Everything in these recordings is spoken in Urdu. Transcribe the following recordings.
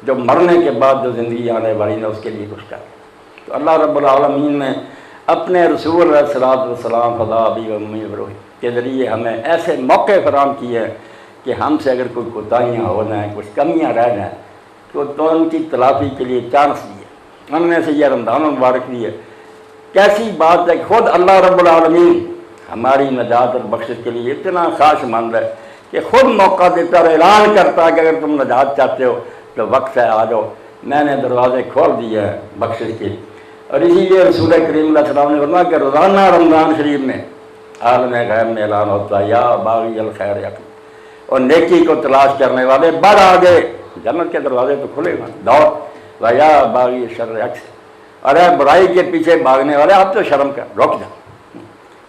جو مرنے کے بعد جو زندگی آنے والی ہے اس کے لیے کچھ کر۔ تو اللہ رب العالمین نے اپنے رسول علیہ الصلوۃ والسلام فدا ابی و امی و روحی کے ذریعے ہمیں ایسے موقع فراہم کیے ہیں کہ ہم سے اگر کوئی کوتاہیاں ہو جائیں، کچھ کمیاں رہ جائیں تو ان کی تلافی کے لیے چانس دیے۔ ان میں سے یہ رمضان المبارک بھی ہے۔ کیسی بات ہے کہ خود اللہ رب العالمین ہماری نجات اور بخشش کے لیے اتنا خواہش مند ہے کہ خود موقع دیتا اور اعلان کرتا ہے کہ اگر تم نجات چاہتے ہو تو وقت ہے آ جاؤ، میں نے دروازے کھول دیے ہیں بخشش کے۔ اور اسی لیے رسول کریم علیہ السلام نے فرمایا کہ روزانہ رمضان شریف میں عالم غیب میں اعلان ہوتا ہے یا باغی الخیر یقین، اور نیکی کو تلاش کرنے والے بڑھ آگے، جنت کے دروازے تو کھلے گا، دوڑ و یا باغی شر یقین، ارے برائی کے پیچھے بھاگنے والے آپ تو شرم کر، رک جا۔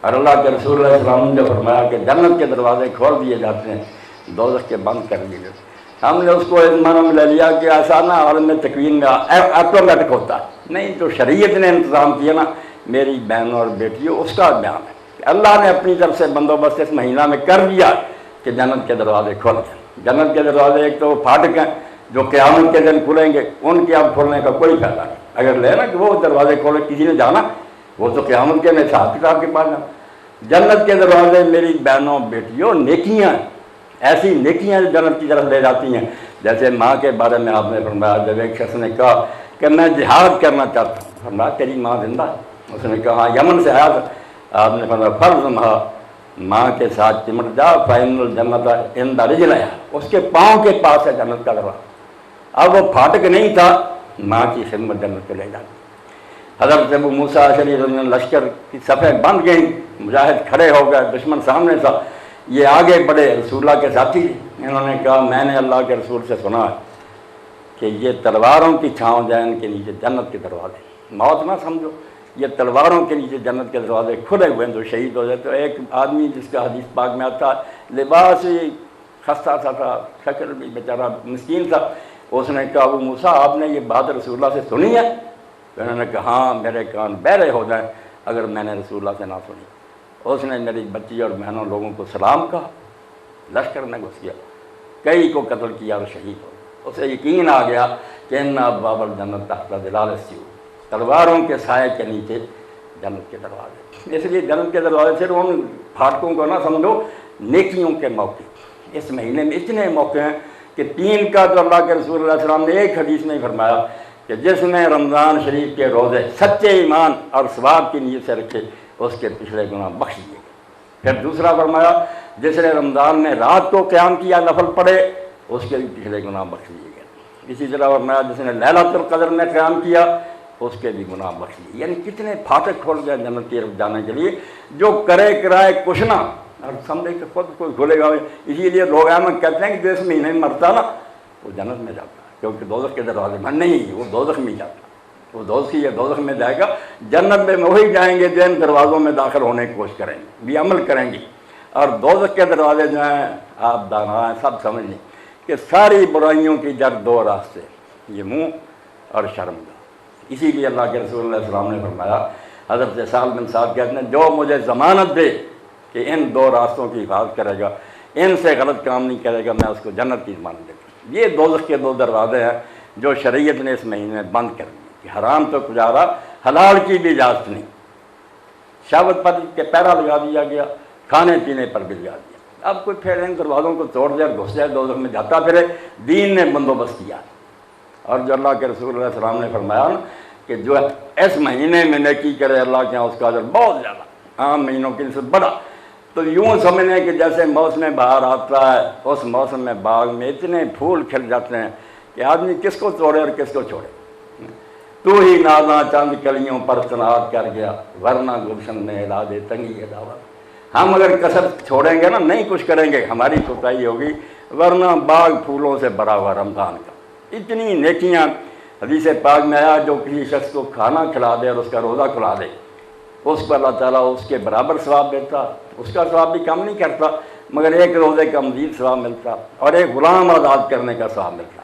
اور اللہ کے رسول علیہ السلام نے فرمایا کہ جنت کے دروازے کھول دیے جاتے ہیں، دوزخ کے بند کر دیے جاتے ہیں۔ ہم نے اس کو اس معنی میں لے لیا کہ آسانہ عالم تکوین میں آٹومیٹک ہوتا ہے، نہیں تو شریعت نے انتظام کیا نا میری بہنوں اور بیٹیوں، اس کا بیان ہے کہ اللہ نے اپنی طرف سے بندوبست اس مہینہ میں کر دیا کہ جنت کے دروازے کھول دیں۔ جنت کے دروازے ایک تو وہ پھاٹک ہیں جو قیامت کے دن کھلیں گے، ان کے اب کھولنے کا کوئی فائدہ نہیں۔ اگر لے نا کہ وہ دروازے کھولے کسی نے جانا، وہ تو قیامت کے میں حساب کتاب کے پاس جانا۔ جنت کے دروازے میری بہنوں بیٹیوں نیکیاں، ایسی نیکیاں جو جنت کی طرف لے جاتی ہیں۔ جیسے ماں کے بارے میں آپ نے فرمایا، جب ایک شخص نے کہا کہ میں جہاد کرنا چاہتا ہوں، فرمایا تیری ماں زندہ ہے؟ اس نے کہا ہاں یمن سے آیا تھا۔ آپ نے فرمایا فرض ماں کے ساتھ چمٹ جا، فإن الجنۃ عند رجلها، اس کے پاؤں کے پاس ہے جنت کا دروازہ۔ اب وہ پھاٹک نہیں تھا، ماں کی خدمت جنت کو لے جاتی۔ حضرت ابو موسیٰ اشعری رضی اللہ عنہ لشکر کی صفیں بند گئیں، مجاہد کھڑے ہو گئے، دشمن سامنے تھا، یہ آگے بڑھے، رسول اللہ کے ساتھی، انہوں نے کہا میں نے اللہ کے رسول سے سنا ہے کہ یہ تلواروں کی چھاؤں جائے ان کے نیچے جنت کے دروازے، موت نہ سمجھو، یہ تلواروں کے نیچے جنت کے دروازے کھلے ہوئے ہیں، جو شہید ہو جائے۔ تو ایک آدمی جس کا حدیث پاک میں آتا ہے، لباس ہی خستہ سا تھا، شکل بھی بیچارہ مسکین تھا، اس نے کہا ابو موسیٰ آپ نے یہ بات رسول اللہ سے سنی ہے؟ انہوں نے کہا ہاں میرے کان بہرے ہو جائیں اگر میں نے رسول اللہ سے نہ سنی۔ اس نے میری بچی اور بہنوں لوگوں کو سلام کہا، لشکر میں گھس گیا، کئی کو قتل کیا اور شہید ہو۔ اسے یقین آ گیا کہ ان ابواب الجنت تحت ظلال السیوف، تلواروں کے سائے کے نیچے جنت کے دروازے۔ اس لیے جنت کے دروازے صرف ان پھاٹکوں کو نہ سمجھو، نیکیوں کے موقع اس مہینے میں اتنے موقع ہیں کہ 3 کا تو اللہ کے رسول اللہ علیہ السلام نے ایک حدیث میں فرمایا کہ جس نے رمضان شریف کے روزے سچے ایمان اور ثواب کی نیت سے رکھے اس کے پچھلے گناہ بخش دیے گئے۔ پھر دوسرا فرمایا جس نے رمضان میں رات کو قیام کیا، نفل پڑھے، اس کے بھی پچھلے گناہ بخش دیے گئے۔ اسی طرح فرمایا جس نے لیلۃ القدر میں قیام کیا اس کے بھی گناہ بخش دیے۔ یعنی کتنے پھاٹک کھول گئے جنت کی طرف جانے کے لیے، جو کرے کرائے کچھ نہ اور سمجھے کہ خود کوئی کھلے گا۔ اسی لیے لوگ احمد کہتے ہیں کہ جو اس مہینے میں مرتا نا وہ جنت میں جاتا ہے، کیونکہ دوزخ کے دروازے میں نہیں، وہ دوزخ میں جاتا ہے، وہ دوزخ میں جائے گا۔ جنت میں وہی جائیں گے جن دروازوں میں داخل ہونے کی کوشش کریں گے، بھی عمل کریں گے۔ اور دوزخ کے دروازے جو ہیں آپ دانا ہیں سب سمجھ لیں کہ ساری برائیوں کی جڑ 2 راستے، یہ منہ اور شرمگاہ۔ اسی لیے اللہ کے رسول اللہ علیہ السلام نے فرمایا، حضرت سہل بن سعد کہتے ہیں جو مجھے ضمانت دے کہ ان 2 راستوں کی حفاظت کرے گا، ان سے غلط کام نہیں کرے گا، میں اس کو جنت کی ضمانت دیتا ہوں۔ یہ دوزخ کے 2 دروازے ہیں جو شریعت نے اس مہینے میں بند کر دیے کہ حرام تو گزارا، حلال کی بھی اجازت نہیں۔ شہوت پر کے پیرا لگا دیا گیا، کھانے پینے پر بھی لگا دیا۔ اب کوئی پھر ان دروازوں کو توڑ دے اور گھس جائے دوزخ میں جاتا پھرے، دین نے بندوبست کیا۔ اور جو اللہ کے رسول علیہ السلام نے فرمایا نا کہ جو اس مہینے میں نیکی کرے اللہ کے یہاں اس کا اجر بہت زیادہ، عام مہینوں کی نسبت بڑا۔ تو یوں سمجھنے کہ جیسے موسم بہار آتا ہے، اس موسم میں باغ میں اتنے پھول کھل جاتے ہیں کہ آدمی کس کو توڑے اور کس کو چھوڑے۔ تو ہی نازاں چند کلیوں پر قناعت کر گیا، ورنہ گلشن میں ہلا دے تنگی ہے دعوت۔ ہم اگر کسر چھوڑیں گے نا، نہیں کچھ کریں گے، ہماری کوتاہی ہوگی، ورنہ باغ پھولوں سے بھرا ہوا رمضان کا۔ اتنی نیکیاں حدیث پاک میں آیا، جو کسی شخص کو کھانا کھلا دے اور اس کا روزہ کھلا دے، اس کو اللہ تعالیٰ اس کے برابر ثواب دیتا، اس کا ثواب بھی کم نہیں کرتا، مگر ایک روزے کا مزید ثواب ملتا اور ایک غلام آزاد کرنے کا ثواب ملتا۔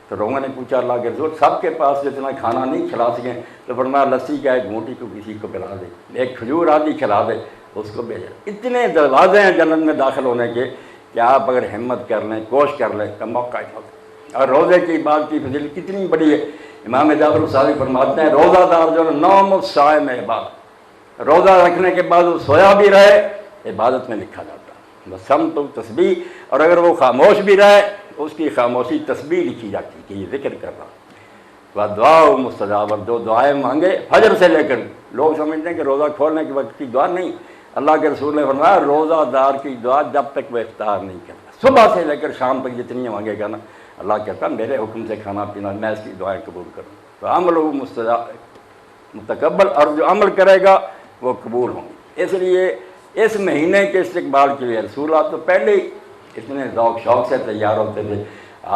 تو لوگوں نے پوچھا اللہ کے رسول سب کے پاس جتنا کھانا نہیں کھلا سکیں، تو فرمایا لسی کا ایک گھونٹی کو کسی کو پلا دے، ایک کھجور آدھی کھلا دے، اس کو بھیجا۔ اتنے دروازے ہیں جنت میں داخل ہونے کے کہ آپ اگر ہمت کر لیں، کوشش کر لیں تو موقع ہی ہوتا۔ اور روزے کی بات کی فضیلت کتنی بڑی ہے۔ امام جعفر صادق فرماتے ہیں روزہ دار جو نوم الصائم عبادت، روزہ رکھنے کے بعد وہ سویا بھی رہے عبادت میں لکھا جاتا ہے، بسمت تسبیح، اور اگر وہ خاموش بھی رہے اس کی خاموشی تسبیح لکھی جاتی کہ یہ ذکر کر رہا۔ دعا مستجاب، جو دعائیں مانگے فجر سے لے کر، لوگ سمجھتے ہیں کہ روزہ کھولنے کے وقت کی دعا نہیں، اللہ کے رسول نے فرمایا روزہ دار کی دعا جب تک وہ افطار نہیں کرتا، صبح سے لے کر شام تک جتنی مانگے گا نا، اللہ کہتا میرے حکم سے کھانا پینا، میں اس کی دعائیں قبول کروں۔ تو عمل مستجاب متقبل، اور جو عمل کرے گا وہ قبول ہوں گے۔ اس لیے اس مہینے کے استقبال کے لیے رسولہ تو پہلے ہی اتنے ذوق شوق سے تیار ہوتے تھے۔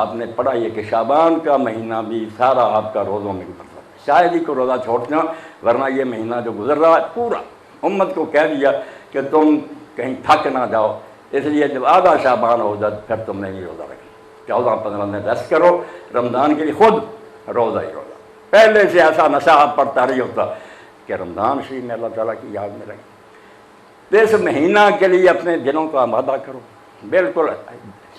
آپ نے پڑھا یہ کہ شعبان کا مہینہ بھی سارا آپ کا روزوں میں گزر رہا ہے، شاید ہی کو روزہ چھوڑتے ہو، ورنہ یہ مہینہ جو گزر رہا ہے پورا امت کو کہہ دیا کہ تم کہیں تھک نہ جاؤ، اس لیے جب آدھا شعبان ہو جائے پھر تم نے بھی روزہ رکھنا، 14-15 دن ریسٹ کرو، رمضان کے لیے خود روزہ ہی روزہ۔ پہلے سے ایسا نشہ آپ پر طاری ہوتا کہ رمضان شریف میں اللہ تعالیٰ کی یاد میں رہیں۔ تو اس مہینہ کے لیے اپنے دلوں کو آمادہ کرو، بالکل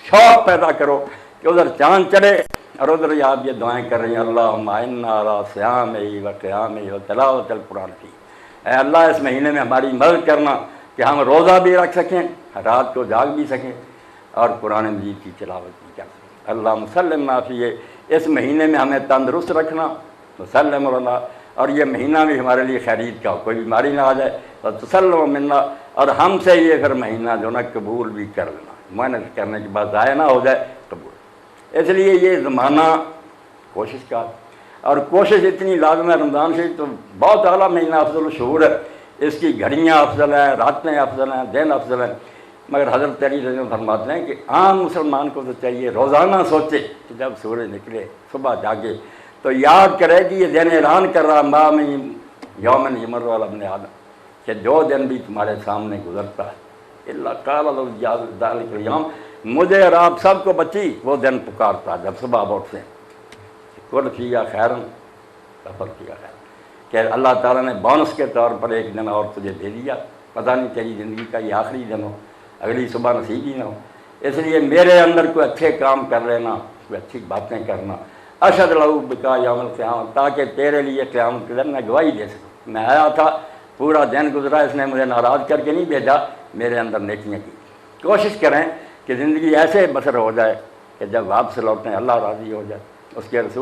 شوق پیدا کرو کہ ادھر چاند چڑھے اور ادھر آپ یہ دعائیں کر رہی ہیں اللہم اعنا علی صیامہ و قیامہ و تلاوت القرآن کی، اے اللہ اس مہینے میں ہماری مدد کرنا کہ ہم روزہ بھی رکھ سکیں، رات کو جاگ بھی سکیں اور قرآن مجید کی تلاوت بھی کر سکیں۔ اللہم سلمنا فیہ، اس مہینے میں ہمیں تندرست رکھنا، وسلم علیہ، اور یہ مہینہ بھی ہمارے لیے خیریت کا ہو، کوئی بیماری نہ آ جائے، اور تسلم منا، اور ہم سے یہ پھر مہینہ جو نا قبول بھی کر لینا، محنت کرنے کے بعد ضائع نہ ہو جائے قبول۔ اس لیے یہ زمانہ کوشش کا، اور کوشش اتنی لازم ہے۔ رمضان شریف تو بہت اعلیٰ مہینہ، افضل الشہور ہے، اس کی گھڑیاں افضل ہیں، راتیں افضل ہیں، دن افضل ہیں، مگر حضرت علی رضی اللہ عنہ فرماتے ہیں کہ عام مسلمان کو تو چاہیے روزانہ سوچے کہ جب سورج نکلے صبح جاگے تو یاد کرے کہ یہ دن اعلان کر رہا ماں میں یومن یمر علی ابن آدم، کہ جو دن بھی تمہارے سامنے گزرتا ہے اللہ قال ذلک الیوم، مجھے اور آپ سب کو بچی وہ دن پکارتا جب صبح اٹھتے ہیں، کل فیہا خیرن کفر فیہا خیرن، کہ اللہ تعالیٰ نے بونس کے طور پر ایک دن اور تجھے دے دیا، پتہ نہیں تیری زندگی کا یہ آخری دن ہو، اگلی صبح نصیب ہی نہ ہو، اس لیے میرے اندر کوئی اچھے کام کر لینا، کوئی اچھی باتیں کرنا، اشہد لہ بکا یوم القیامۃ، تاکہ تیرے لیے قیامت کے دن میں گواہی دے سکوں، میں آیا تھا پورا دن گزرا، اس نے مجھے ناراض کر کے نہیں بھیجا، میرے اندر نیکیاں کی۔ کوشش کریں کہ زندگی ایسے بسر ہو جائے کہ جب واپس لوٹیں اللہ راضی ہو جائے، اس کے رسول